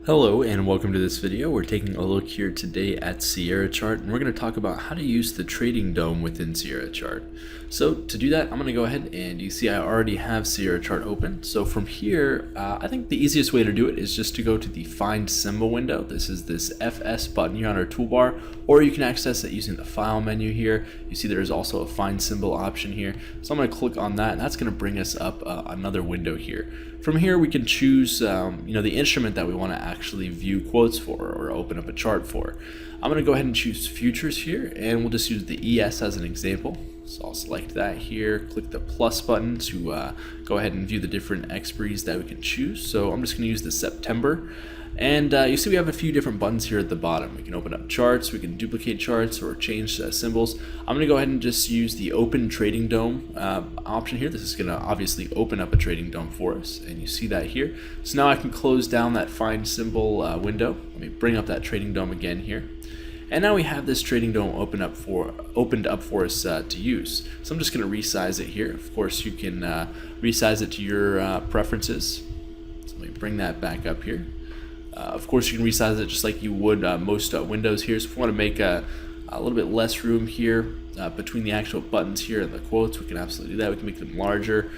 Hello and welcome to this video. We're taking a look here today at Sierra Chart, and we're going to talk about how to use the trading dome within Sierra Chart. So to do that, I'm going to go ahead and you see I already have Sierra Chart open. So from here, I think the easiest way to do it is just to go to the Find Symbol window. This is this FS button here on our toolbar, or you can access it using the File menu here. You see there's also a Find Symbol option here. So I'm going to click on that, and that's going to bring us up another window here. From here, we can choose the instrument that we want to actually view quotes for or open up a chart for. I'm going to go ahead and choose futures here, and we'll just use the ES as an example. So I'll select that here, click the plus button to go ahead and view the different expiries that we can choose. So I'm just going to use the September. And you see we have a few different buttons here at the bottom. We can open up charts, we can duplicate charts, or change symbols. I'm going to go ahead and just use the Open Trading Dome option here. This is going to obviously open up a trading dome for us, and you see that here. So now I can close down that Find Symbol window. Let me bring up that trading dome again here. And now we have this trading dome opened up for us to use. So I'm just going to resize it here. Of course, you can resize it to your preferences. So let me bring that back up here. Of course, you can resize it just like you would most windows here. So if we want to make a little bit less room here between the actual buttons here and the quotes, we can absolutely do that. We can make them larger.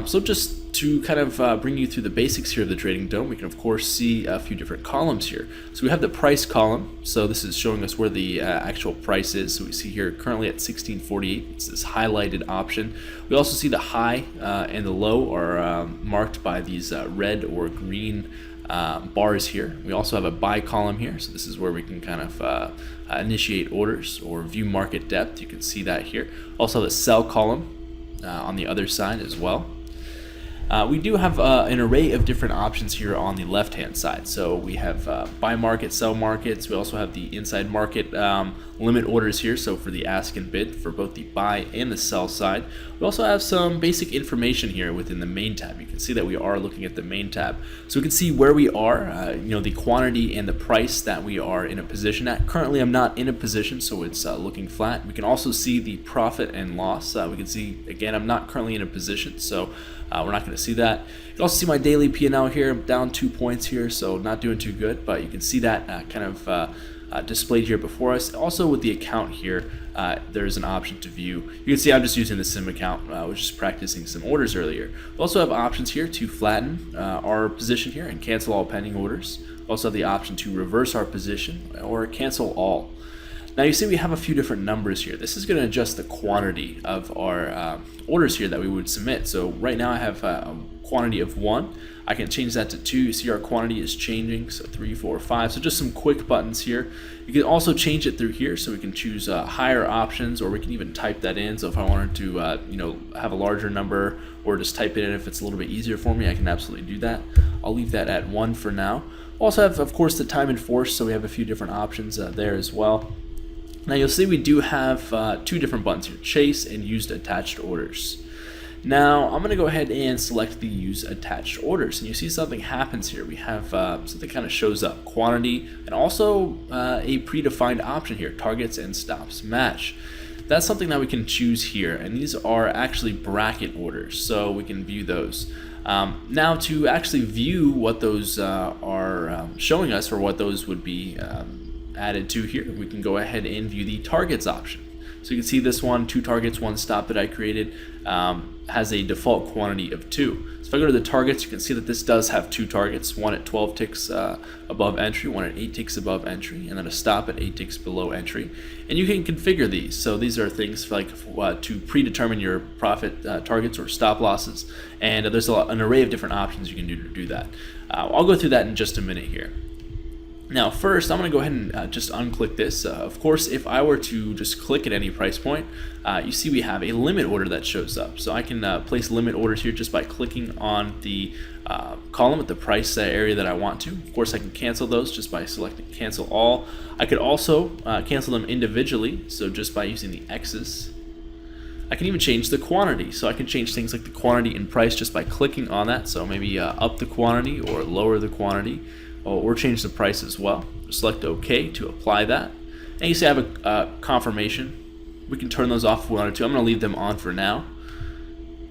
So just to kind of bring you through the basics here of the trading dome, we can of course see a few different columns here. So we have the price column. So this is showing us where the actual price is. So we see here currently at 1648. It's this highlighted option. We also see the high and the low are marked by these red or green bars here. We also have a buy column here, so this is where we can kind of initiate orders or view market depth. You can see that here. Also the sell column on the other side as well. We do have an array of different options here on the left hand side. So we have buy market, sell markets. We also have the inside market limit orders here, so for the ask and bid for both the buy and the sell side. We also have some basic information here within the main tab. You can see that we are looking at the main tab, so we can see where we are, the quantity and the price that we are in a position at. Currently I'm not in a position, so it's looking flat. We can also see the profit and loss. We can see again I'm not currently in a position, so we're not going to see that. You can also see my daily P&L here. I'm down 2 points here, so not doing too good, but you can see that kind of displayed here before us. Also with the account here, there's an option to view. You can see I'm just using the sim account, was just practicing some orders earlier. We also have options here to flatten our position here and cancel all pending orders. We also have the option to reverse our position or cancel all. Now you see we have a few different numbers here. This is going to adjust the quantity of our orders here that we would submit. So right now I have a quantity of 1. I can change that to 2. You see our quantity is changing, so 3, 4, 5. So just some quick buttons here. You can also change it through here, so we can choose higher options, or we can even type that in. So if I wanted to have a larger number, or just type it in if it's a little bit easier for me, I can absolutely do that. I'll leave that at 1 for now. Also have, of course, the time and force, so we have a few different options there as well. Now you'll see we do have 2 different buttons here, Chase and Used Attached Orders. Now I'm going to go ahead and select the Use Attached Orders, and you see something happens here. We have something kind of shows up, quantity, and also a predefined option here, targets and stops match. That's something that we can choose here, and these are actually bracket orders, so we can view those. Now to actually view what those are showing us, or what those would be added to here, we can go ahead and view the targets option. So you can see this one, 2 targets, 1 stop that I created, has a default quantity of 2. So if I go to the targets, you can see that this does have 2 targets, one at 12 ticks above entry, one at 8 ticks above entry, and then a stop at 8 ticks below entry. And you can configure these. So these are things like to predetermine your profit targets or stop losses, and there's an array of different options you can do to do that. I'll go through that in just a minute here. Now first, I'm going to go ahead and just unclick this. Of course, if I were to just click at any price point, you see we have a limit order that shows up. So I can place limit orders here just by clicking on the column at the price area that I want to. Of course, I can cancel those just by selecting cancel all. I could also cancel them individually, so just by using the X's. I can even change the quantity. So I can change things like the quantity and price just by clicking on that. So maybe up the quantity or lower the quantity, or change the price as well. Select OK to apply that. And you see I have a confirmation. We can turn those off if we wanted to. I'm going to leave them on for now.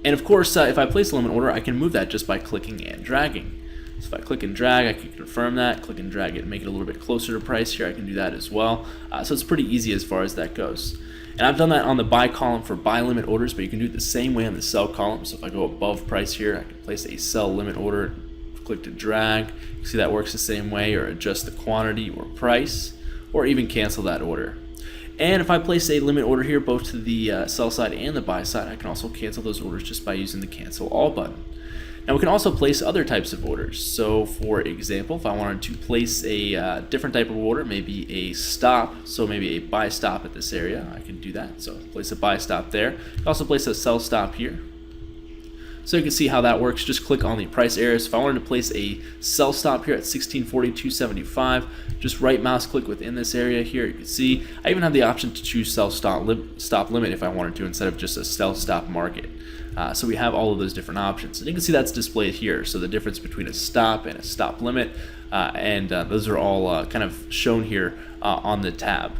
And of course, if I place a limit order, I can move that just by clicking and dragging. So if I click and drag, I can confirm that. Click and drag it, make it a little bit closer to price here. I can do that as well. So it's pretty easy as far as that goes. And I've done that on the buy column for buy limit orders, but you can do it the same way on the sell column. So if I go above price here, I can place a sell limit order, click to drag. You see that works the same way, or adjust the quantity or price, or even cancel that order. And if I place a limit order here, both to the sell side and the buy side, I can also cancel those orders just by using the cancel all button. Now we can also place other types of orders. So for example, if I wanted to place a different type of order, maybe a stop, so maybe a buy stop at this area, I can do that. So place a buy stop there. I can also place a sell stop here. So you can see how that works. Just click on the price areas. If I wanted to place a sell stop here at 1642.75, just right mouse click within this area here. You can see I even have the option to choose sell stop limit if I wanted to, instead of just a sell stop market. So we have all of those different options, and you can see that's displayed here. So the difference between a stop and a stop limit, and those are all kind of shown here on the tab.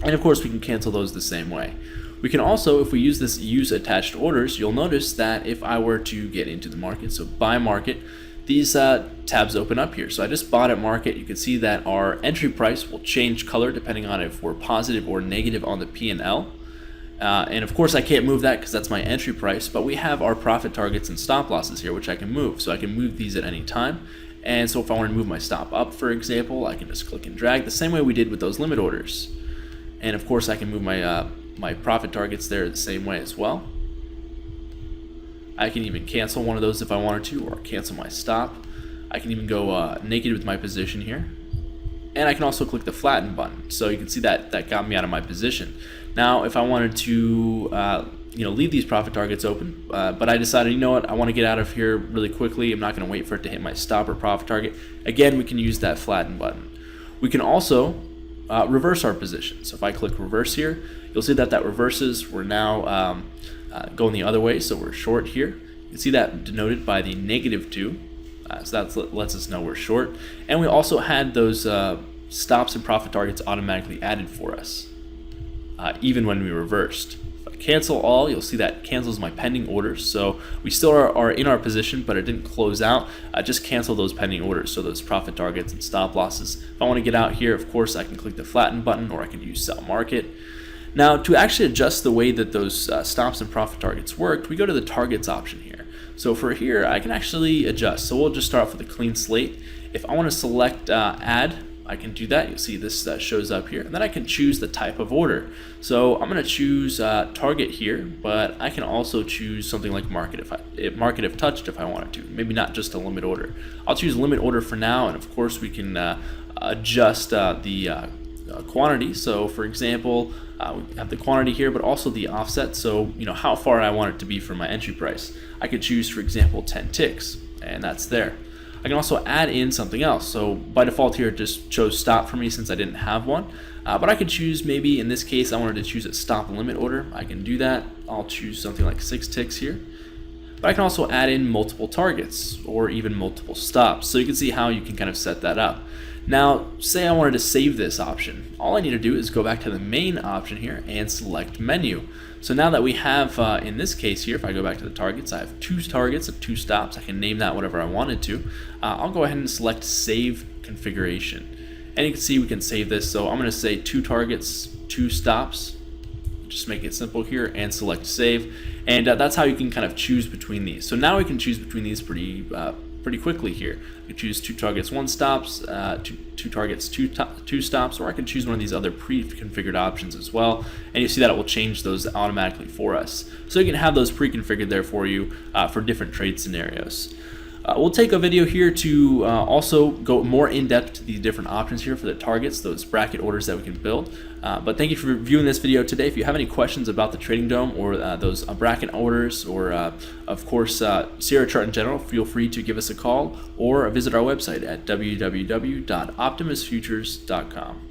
And of course we can cancel those the same way. We can also, if we use this use attached orders, you'll notice that if I were to get into the market, so buy market, these tabs open up here. So I just bought at market. You can see that our entry price will change color depending on if we're positive or negative on the P&L. And of course I can't move that because that's my entry price, but we have our profit targets and stop losses here, which I can move. So I can move these at any time. And so if I want to move my stop up, for example, I can just click and drag the same way we did with those limit orders. And of course I can move my my profit targets there the same way as well. I can even cancel one of those if I wanted to, or cancel my stop. I can even go naked with my position here. And I can also click the flatten button. So you can see that that got me out of my position. Now if I wanted to leave these profit targets open, but I decided, you know what, I want to get out of here really quickly. I'm not going to wait for it to hit my stop or profit target. Again, we can use that flatten button. We can also reverse our position. So if I click reverse here, you'll see that that reverses. We're now going the other way, so we're short here. You can see that denoted by the -2. So that lets us know we're short. And we also had those stops and profit targets automatically added for us, even when we reversed. If I cancel all, you'll see that cancels my pending orders. So we still are in our position, but it didn't close out. Just cancel those pending orders, so those profit targets and stop losses. If I want to get out here, of course, I can click the flatten button, or I can use sell market. Now, to actually adjust the way that those stops and profit targets worked, we go to the targets option here. So for here, I can actually adjust. So we'll just start off with a clean slate. If I want to select add, I can do that. You'll see this shows up here, and then I can choose the type of order. So I'm going to choose target here, but I can also choose something like market if touched if I wanted to. Maybe not just a limit order. I'll choose limit order for now, and of course we can adjust the quantity. So for example, we have the quantity here, but also the offset. So how far I want it to be from my entry price. I could choose, for example, 10 ticks, and that's there. I can also add in something else. So by default here, it just chose stop for me since I didn't have one. But I could choose, maybe in this case, I wanted to choose a stop limit order. I can do that. I'll choose something like 6 ticks here. But I can also add in multiple targets or even multiple stops. So you can see how you can kind of set that up. Now, say I wanted to save this option. All I need to do is go back to the main option here and select menu. So now that we have, in this case here, if I go back to the targets, I have 2 targets and 2 stops. I can name that whatever I wanted to. I'll go ahead and select save configuration. And you can see we can save this. So I'm going to say 2 targets, 2 stops. Just make it simple here and select save. And that's how you can kind of choose between these. So now we can choose between these pretty quickly here. I can choose 2 targets, 1 stops, 2 targets, 2 stops, or I can choose one of these other pre-configured options as well. And you see that it will change those automatically for us. So you can have those pre-configured there for you for different trade scenarios. We'll take a video here to also go more in depth to these different options here for the targets, those bracket orders that we can build. But thank you for viewing this video today. If you have any questions about the Trading Dome or those bracket orders, or of course Sierra Chart in general, feel free to give us a call or visit our website at www.optimusfutures.com.